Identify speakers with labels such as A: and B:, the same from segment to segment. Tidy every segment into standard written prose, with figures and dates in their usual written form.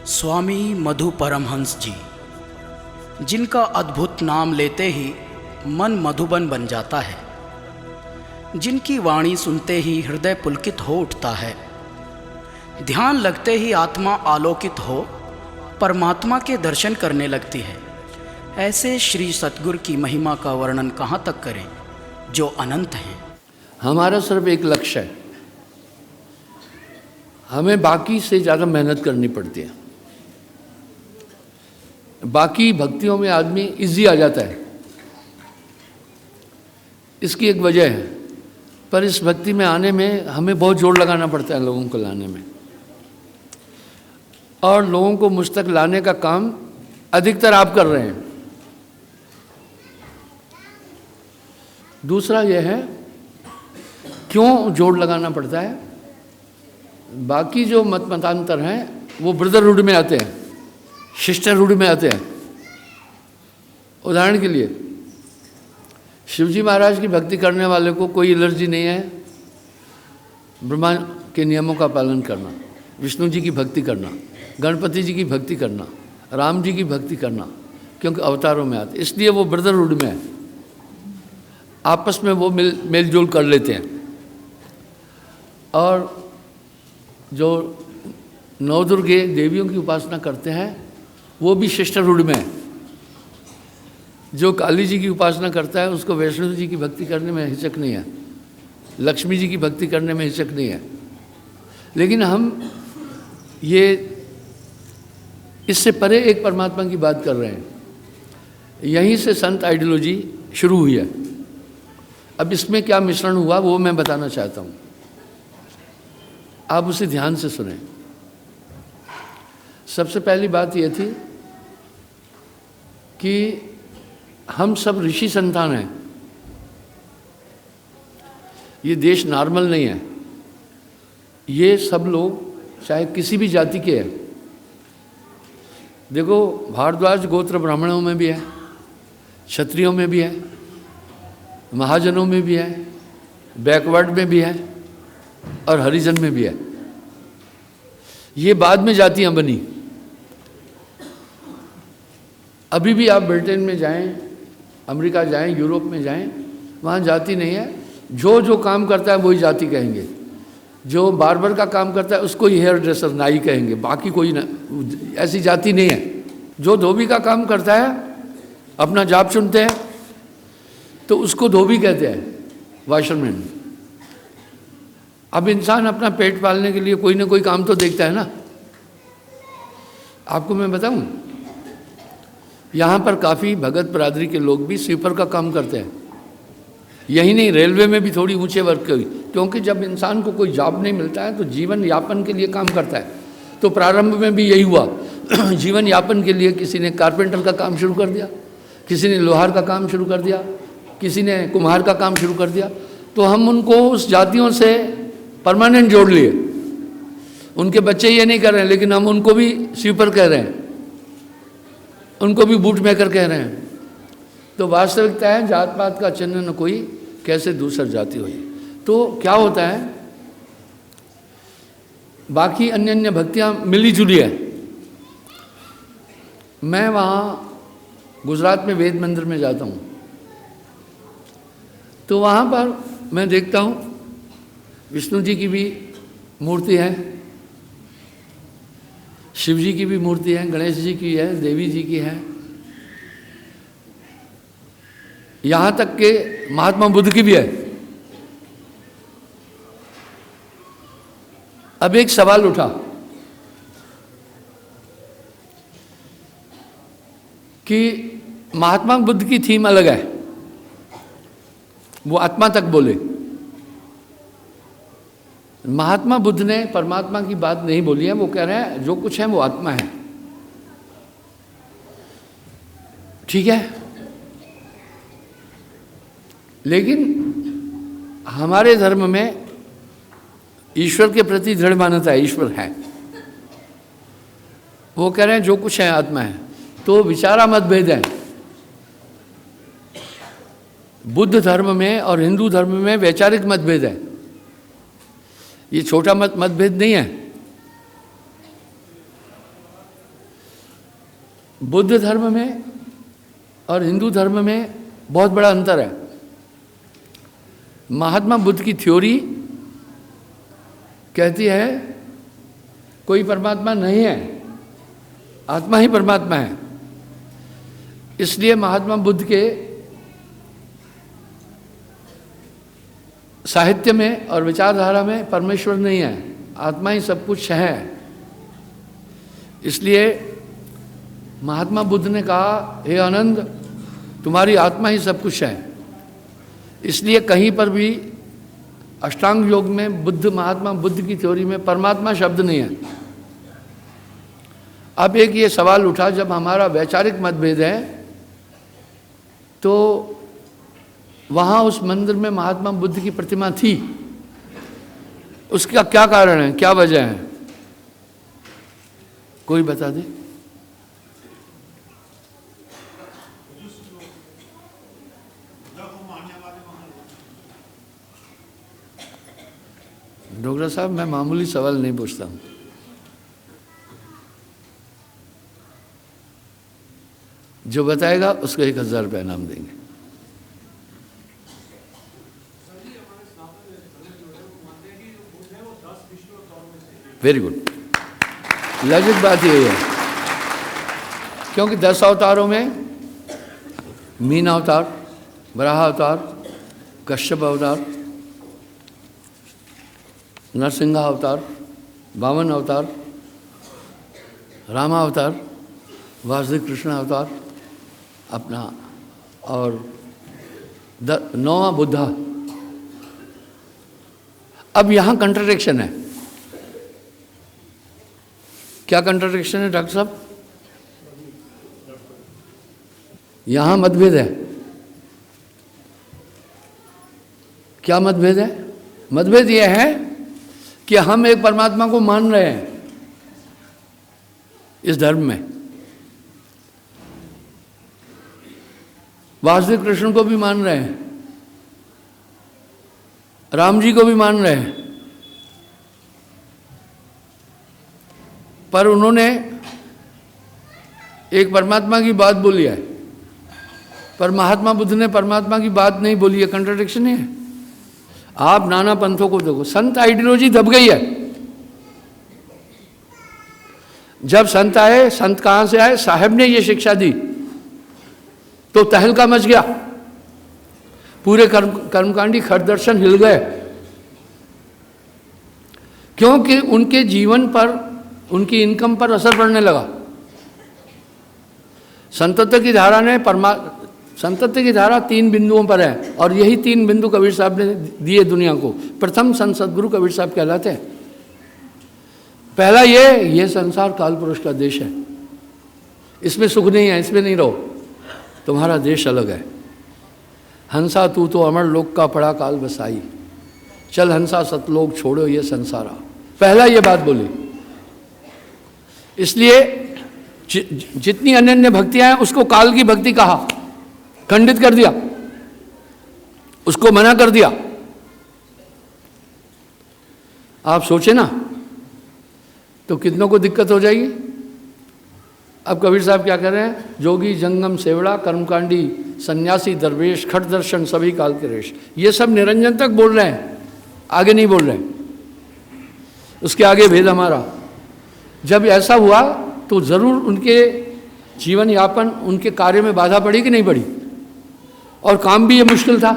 A: स्वामी मधु परमहंस जी, जिनका अद्भुत नाम लेते ही मन मधुबन बन जाता है, जिनकी वाणी सुनते ही हृदय पुलकित हो उठता है, ध्यान लगते ही आत्मा आलोकित हो परमात्मा के दर्शन करने लगती है। ऐसे श्री सतगुरु की महिमा का वर्णन कहाँ तक करें जो अनंत हैं।
B: हमारा सिर्फ एक लक्ष्य है, हमें बाकी से ज़्यादा मेहनत करनी पड़ती है। बाकी भक्तियों में आदमी इजी आ जाता है, इसकी एक वजह है, पर इस भक्ति में आने में हमें बहुत जोर लगाना पड़ता है लोगों को लाने में, और लोगों को मुझ तक लाने का काम अधिकतर आप कर रहे हैं। दूसरा यह है, क्यों जोर लगाना पड़ता है? बाकी जो मतांतर हैं वो ब्रदरहुड में आते हैं, सिस्टरहुड में आते हैं। उदाहरण के लिए शिवजी महाराज की भक्ति करने वाले को कोई एलर्जी नहीं है ब्रह्मा के नियमों का पालन करना, विष्णु जी की भक्ति करना, गणपति जी की भक्ति करना, राम जी की भक्ति करना, क्योंकि अवतारों में आते, इसलिए वो ब्रदरहुड में है, आपस में वो मेल जोल कर लेते हैं। और जो नवदुर्गे देवियों की उपासना करते हैं वो भी सिस्टरहुड में है। जो काली जी की उपासना करता है उसको वैष्णो जी की भक्ति करने में हिचक नहीं है, लक्ष्मी जी की भक्ति करने में हिचक नहीं है। लेकिन हम ये इससे परे एक परमात्मा की बात कर रहे हैं। यहीं से संत आइडियोलॉजी शुरू हुई है। अब इसमें क्या मिश्रण हुआ वो मैं बताना चाहता हूँ, आप उसे ध्यान से सुनें। सबसे पहली बात यह थी कि हम सब ऋषि संतान हैं। ये देश नॉर्मल नहीं है, ये सब लोग चाहे किसी भी जाति के हैं। देखो, भारद्वाज गोत्र ब्राह्मणों में भी है, क्षत्रियों में भी है, महाजनों में भी है, बैकवर्ड में भी है और हरिजन में भी है। ये बाद में जातियां बनी। अभी भी आप ब्रिटेन में जाएं, अमेरिका जाएं, यूरोप में जाएं, वहाँ जाति नहीं है। जो जो काम करता है वही जाति कहेंगे। जो बार्बर का काम करता है उसको ही हेयर ड्रेसर नाई कहेंगे, बाकी कोई ना, ऐसी जाति नहीं है। जो धोबी का काम करता है, अपना जाप चुनते हैं, तो उसको धोबी कहते हैं, वाशरमैन। अब इंसान अपना पेट पालने के लिए कोई ना कोई काम तो देखता है ना। आपको मैं बताऊं, यहाँ पर काफ़ी भगत बरादरी के लोग भी स्वीपर का काम करते हैं। यही नहीं, रेलवे में भी थोड़ी ऊंचे वर्ग की, क्योंकि जब इंसान को कोई जॉब नहीं मिलता है तो जीवन यापन के लिए काम करता है। तो प्रारंभ में भी यही हुआ जीवन यापन के लिए किसी ने कारपेंटर का काम शुरू कर दिया, किसी ने लोहार का काम शुरू कर दिया, किसी ने कुम्हार का काम शुरू कर दिया। तो हम उनको उस जातियों से परमानेंट जोड़ लिए। उनके बच्चे ये नहीं कर रहे हैं, लेकिन हम उनको भी स्वीपर कह रहे हैं, उनको भी बूट मेकर कह रहे हैं। तो वास्तविकता है, जात पात का चिन्ह न कोई, कैसे दूसर जाति हुई। तो क्या होता है, बाकी अन्य अन्य भक्तियाँ मिली जुली है। मैं वहाँ गुजरात में वेद मंदिर में जाता हूँ, तो वहाँ पर मैं देखता हूँ विष्णु जी की भी मूर्ति है, शिव जी की भी मूर्ति है, गणेश जी की है, देवी जी की है, यहाँ तक के महात्मा बुद्ध की भी है। अब एक सवाल उठा कि महात्मा बुद्ध की थीम अलग है, वो आत्मा तक बोले। महात्मा बुद्ध ने परमात्मा की बात नहीं बोली है, वो कह रहे हैं जो कुछ है वो आत्मा है। ठीक है, लेकिन हमारे धर्म में ईश्वर के प्रति दृढ़ मान्यता है, ईश्वर है। वो कह रहे हैं जो कुछ है आत्मा है। तो विचारा मतभेद है। बुद्ध धर्म में और हिंदू धर्म में वैचारिक मतभेद है। ये छोटा मतभेद नहीं है। बुद्ध धर्म में और हिंदू धर्म में बहुत बड़ा अंतर है। महात्मा बुद्ध की थ्योरी कहती है कोई परमात्मा नहीं है, आत्मा ही परमात्मा है। इसलिए महात्मा बुद्ध के साहित्य में और विचारधारा में परमेश्वर नहीं है, आत्मा ही सब कुछ है। इसलिए महात्मा बुद्ध ने कहा, हे आनंद, तुम्हारी आत्मा ही सब कुछ है। इसलिए कहीं पर भी अष्टांग योग में महात्मा बुद्ध की थ्योरी में परमात्मा शब्द नहीं है। अब एक ये सवाल उठा, जब हमारा वैचारिक मतभेद है तो वहाँ उस मंदिर में महात्मा बुद्ध की प्रतिमा थी, उसका क्या कारण है, क्या वजह है? कोई बता दे। डोगरा साहब, मैं मामूली सवाल नहीं पूछता हूँ। जो बताएगा उसको 1000 रुपये इनाम देंगे। वेरी गुड, लॉजिक बात यही है, क्योंकि 10 अवतारों में मीन अवतार, वराह अवतार, कश्यप अवतार, नरसिंह अवतार, वामन अवतार, रामा अवतार, वासुदेव कृष्ण अवतार अपना, और 9वां बुद्धा। अब यहाँ कंट्राडिक्शन है। क्या कंट्राडिक्शन है डॉक्टर साहब? यहाँ मतभेद है। क्या मतभेद है? मतभेद यह है कि हम एक परमात्मा को मान रहे हैं इस धर्म में, वासुदेव कृष्ण को भी मान रहे हैं, राम जी को भी मान रहे हैं, पर उन्होंने एक परमात्मा की बात बोली है, पर महात्मा बुद्ध ने परमात्मा की बात नहीं बोली है। कंट्राडिक्शन नहीं है? आप नाना पंथों को देखो, संत आइडियोलॉजी दब गई है। जब संत आए, संत कहां से आए? साहब ने ये शिक्षा दी तो तहलका मच गया, पूरे कर्मकांडी खरदर्शन हिल गए, क्योंकि उनके जीवन पर, उनकी इनकम पर असर पड़ने लगा। संतत्व की धारा ने संतत्व की धारा 3 बिंदुओं पर है, और यही 3 बिंदु कबीर साहब ने दिए दुनिया को। प्रथम संत सदगुरु कबीर साहब कहलाते हैं। पहला ये संसार काल पुरुष का देश है, इसमें सुख नहीं है, इसमें नहीं रहो, तुम्हारा देश अलग है। हंसा तू तो अमर लोक का पड़ा काल बसाई, चल हंसा सतलोक छोड़ो ये संसारा। पहला ये बात बोली। इसलिए जितनी अनन्य भक्तियां हैं उसको काल की भक्ति कहा, खंडित कर दिया, उसको मना कर दिया। आप सोचे ना, तो कितनों को दिक्कत हो जाएगी। अब कबीर साहब क्या कर रहे हैं? जोगी जंगम सेवड़ा कर्मकांडी सन्यासी दरवेश खट दर्शन सभी काल के रेश। ये सब निरंजन तक बोल रहे हैं, आगे नहीं बोल रहे हैं। उसके आगे भेद हमारा। जब ऐसा हुआ तो जरूर उनके जीवन यापन, उनके कार्य में बाधा पड़ी कि नहीं पड़ी? और काम भी ये मुश्किल था।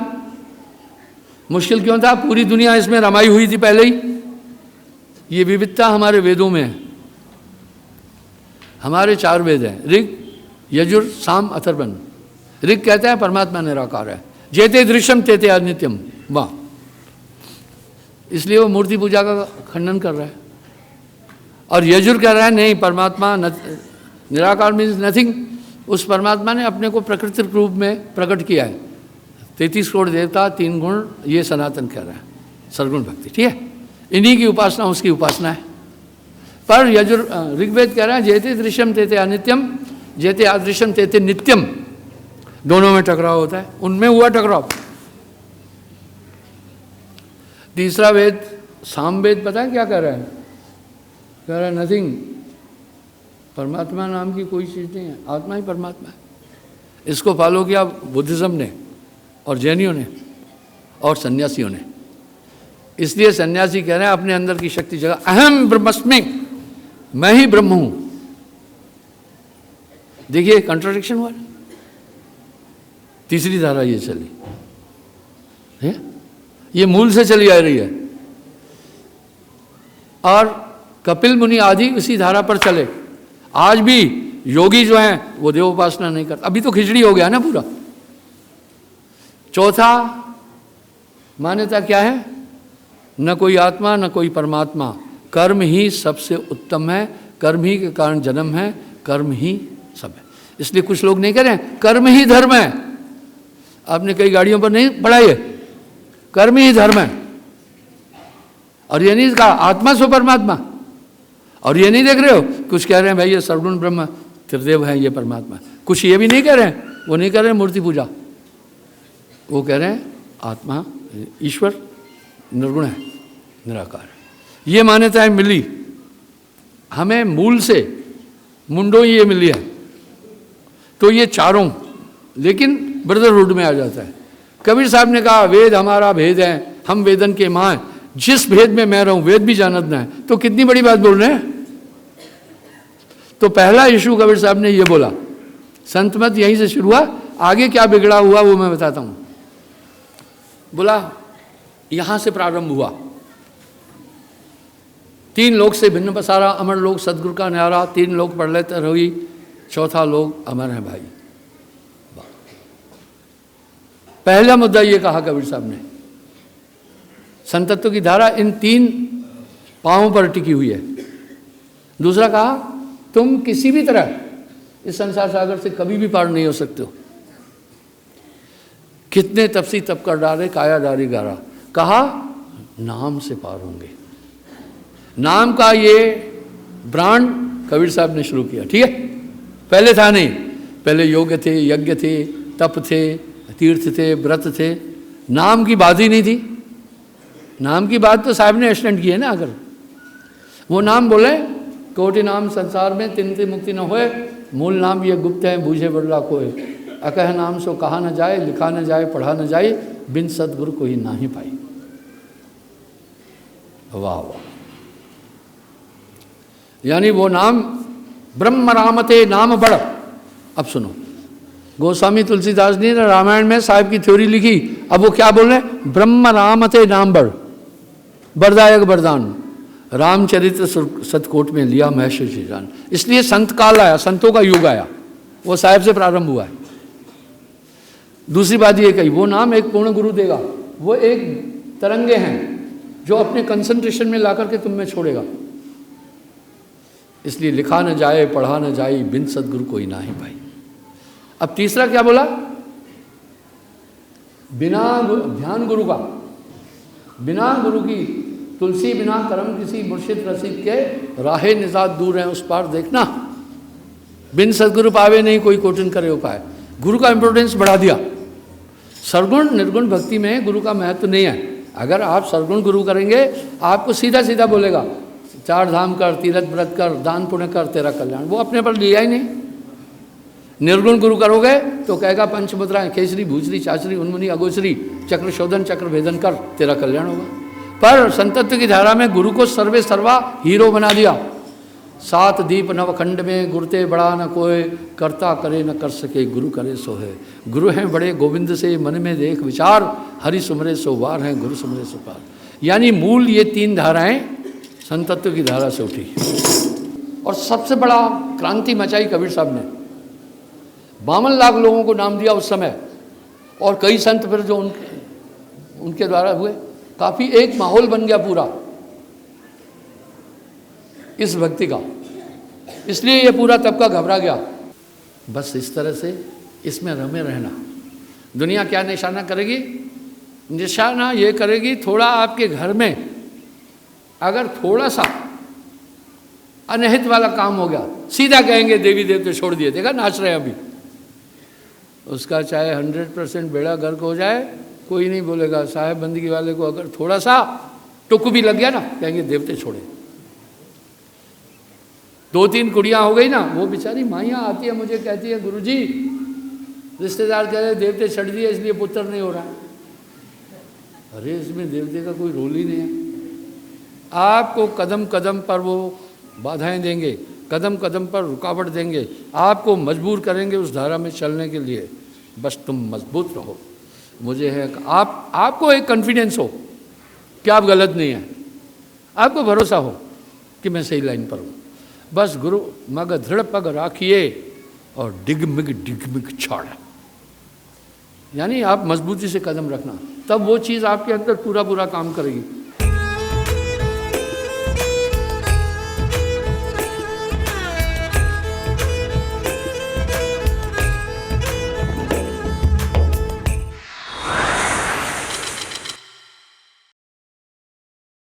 B: मुश्किल क्यों था? पूरी दुनिया इसमें रमाई हुई थी पहले ही। ये विविधता हमारे वेदों में है। हमारे 4 वेद हैं, ऋग यजुर साम अथर्वण। ऋग कहता है परमात्मा निराकार है, जेते दृश्यम तेते अनित्यम, वाह। इसलिए वो मूर्ति पूजा का खंडन कर रहा है। और यजुर कह रहा है नहीं, परमात्मा निराकार मीन्स नथिंग। उस परमात्मा ने अपने को प्राकृतिक रूप में प्रकट किया है। 33 करोड़ देवता, 3 गुण, ये सनातन कह रहा है, सरगुण भक्ति। ठीक है, इन्हीं की उपासना उसकी उपासना है। पर यजुर ऋग्वेद कह रहा है जेते दृश्यम तेते अनित्यम, जेते अदृश्यम तेते नित्यम। दोनों में टकराव होता है, उनमें हुआ टकराव। तीसरा वेद सामवेद पता है क्या कह रहा है? कह रहा है नथिंग, परमात्मा नाम की कोई चीज़ नहीं है, आत्मा ही परमात्मा है। इसको फॉलो किया बुद्धिज़्म ने और जैनियों ने और सन्यासियों ने। इसलिए सन्यासी कह रहे हैं अपने अंदर की शक्ति जगह, अहम ब्रह्मस्मि, मैं ही ब्रह्म हूं। देखिए कंट्राडिक्शन हुआ। तीसरी धारा ये चली है, ये मूल से चली आ रही है, और कपिल मुनि आदि उसी धारा पर चले। आज भी योगी जो हैं वो देव उपासना नहीं करते। अभी तो खिचड़ी हो गया ना पूरा। चौथा मान्यता क्या है? न कोई आत्मा न कोई परमात्मा, कर्म ही सबसे उत्तम है, कर्म ही के कारण जन्म है, कर्म ही सब है। इसलिए कुछ लोग नहीं कह रहे हैं कर्म ही धर्म है। आपने कई गाड़ियों पर नहीं पढ़ा है, कर्म ही धर्म है। और ये नहीं कहा आत्मा सो परमात्मा। और ये नहीं देख रहे हो कुछ कह रहे हैं भाई ये सर्वगुण ब्रह्म त्रिदेव है, ये परमात्मा। कुछ ये भी नहीं कह रहे हैं, वो नहीं कह रहे हैं मूर्ति पूजा, वो कह रहे हैं आत्मा ईश्वर निर्गुण है, निराकार है। ये मान्यताएं मिली हमें मूल से, मुंडो ये मिली है। तो ये चारों लेकिन ब्रदरहुड में आ जाता है। कबीर साहब ने कहा वेद हमारा भेद है, हम वेदन के मां हैं, जिस भेद में मैं रहूं वेद भी जानत ना है। तो कितनी बड़ी बात बोल रहे हैं। तो पहला इशू कबीर साहब ने ये बोला, संत मत यहीं से शुरू हुआ, आगे क्या बिगड़ा हुआ वो मैं बताता हूं। बोला यहां से प्रारंभ हुआ, तीन लोक से भिन्न पसारा, अमर लोक सदगुरु का न्यारा, तीन लोक पढ़ लेते रही, चौथा लोक अमर है भाई। पहला मुद्दा ये कहा कबीर साहब ने, संतत्व की धारा इन तीन पांवों पर टिकी हुई है। दूसरा कहा तुम किसी भी तरह इस संसार सागर से कभी भी पार नहीं हो सकते हो। कितने तपसी तप कर डाले, काया डारी गारा, कहा नाम से पार होंगे। नाम का ये ब्रांड कबीर साहब ने शुरू किया, ठीक है। पहले था नहीं, पहले योग थे, यज्ञ थे, तप थे, तीर्थ थे, व्रत थे, नाम की बात ही नहीं थी। नाम की बात तो साहब ने एक्सटेंड की है ना। अगर वो नाम बोले कोटि नाम संसार में तिन तिन मुक्ति न होए, मूल नाम ये गुप्त है बूझे बड़ला कोय, अकह नाम सो कहा न जाए, लिखा न जाए, पढ़ा न जाए, बिन सदगुरु कोई ना ही पाई। वाह वाह। यानी वो नाम ब्रह्म रामते नाम बड़। अब सुनो, गोस्वामी तुलसीदास ने रामायण में साहिब की थ्योरी लिखी। अब वो क्या बोल रहे हैं? ब्रह्म रामते नाम बड़, वरदायक वरदान, रामचरित्र सतकोट में लिया महेश जी जान। इसलिए संत काल आया, संतों का युग आया, वो साहिब से प्रारंभ हुआ है। दूसरी बात ये कही, वो नाम एक पूर्ण गुरु देगा। वो एक तरंगे हैं जो अपने कंसंट्रेशन में ला करके तुम में छोड़ेगा। इसलिए लिखा न जाए, पढ़ा न जाए, बिन सदगुरु कोई ना ही पाई। अब तीसरा क्या बोला? बिना ध्यान गुरु का, बिना गुरु की तुलसी बिना करम किसी मुर्शिद रसीद के, राहे निजात दूर है उस पार देखना, बिन सदगुरु पावे नहीं कोई कोटिन करे उपाय। गुरु का इंपोर्टेंस बढ़ा दिया। सरगुण निर्गुण भक्ति में गुरु का महत्व नहीं है। अगर आप सरगुण गुरु करेंगे, आपको सीधा सीधा बोलेगा चार धाम कर, तीर्थ व्रत कर, दान पुण्य कर, तेरा कल्याण। वो अपने पर लिया ही नहीं। निर्गुण गुरु करोगे तो कहेगा पंचमुद्राएं, केसरी भूसरी चाचरी उन्मुनी अगोचरी, चक्र शोधन चक्र भेदन कर, तेरा कल्याण होगा। पर संतत्व की धारा में गुरु को सर्वे सर्वा हीरो बना दिया। सात दीप नवखंड में गुरते बड़ा न कोय, करता करे न कर सके, गुरु करे सो है। गुरु हैं बड़े गोविंद से मन में देख विचार, हरि सुमरे सो वार हैं, गुरु सुमरे सो पार। यानी मूल ये तीन धाराएं संतत्व की धारा से उठी। और सबसे बड़ा क्रांति मचाई कबीर साहब ने। 52 लाख लोगों को नाम दिया उस समय, और कई संत फिर जो उनके द्वारा हुए। काफी एक माहौल बन गया पूरा इस भक्ति का। इसलिए ये पूरा तबका घबरा गया। बस इस तरह से इसमें रमे रहना। दुनिया क्या निशाना करेगी? निशाना ये करेगी, थोड़ा आपके घर में अगर थोड़ा सा अनहित वाला काम हो गया, सीधा कहेंगे देवी देवते छोड़ दिए। देखा नाच रहे हैं अभी। उसका चाहे 100% बेड़ा गर्क हो जाए, कोई नहीं बोलेगा। साहेब बंदगी वाले को अगर थोड़ा सा टुक भी लग गया ना, कहेंगे देवते छोड़े। 2-3 कुड़ियाँ हो गई ना, वो बेचारी माइयाँ आती है मुझे कहती है गुरुजी रिश्तेदार कह रहे देवते चढ़ दिए इसलिए पुत्र नहीं हो रहा। अरे इसमें देवते का कोई रोल ही नहीं है। आपको कदम कदम पर वो बाधाएं देंगे, कदम कदम पर रुकावट देंगे, आपको मजबूर करेंगे उस धारा में चलने के लिए। बस तुम मजबूत रहो। मुझे है आपको एक कॉन्फिडेंस हो कि आप गलत नहीं हैं, आपको भरोसा हो कि मैं सही लाइन पर हूँ। बस गुरु मग दृढ़ पग राखिए और डिगमिग छाड़, यानी आप मजबूती से कदम रखना, तब वो चीज़ आपके अंदर पूरा काम करेगी।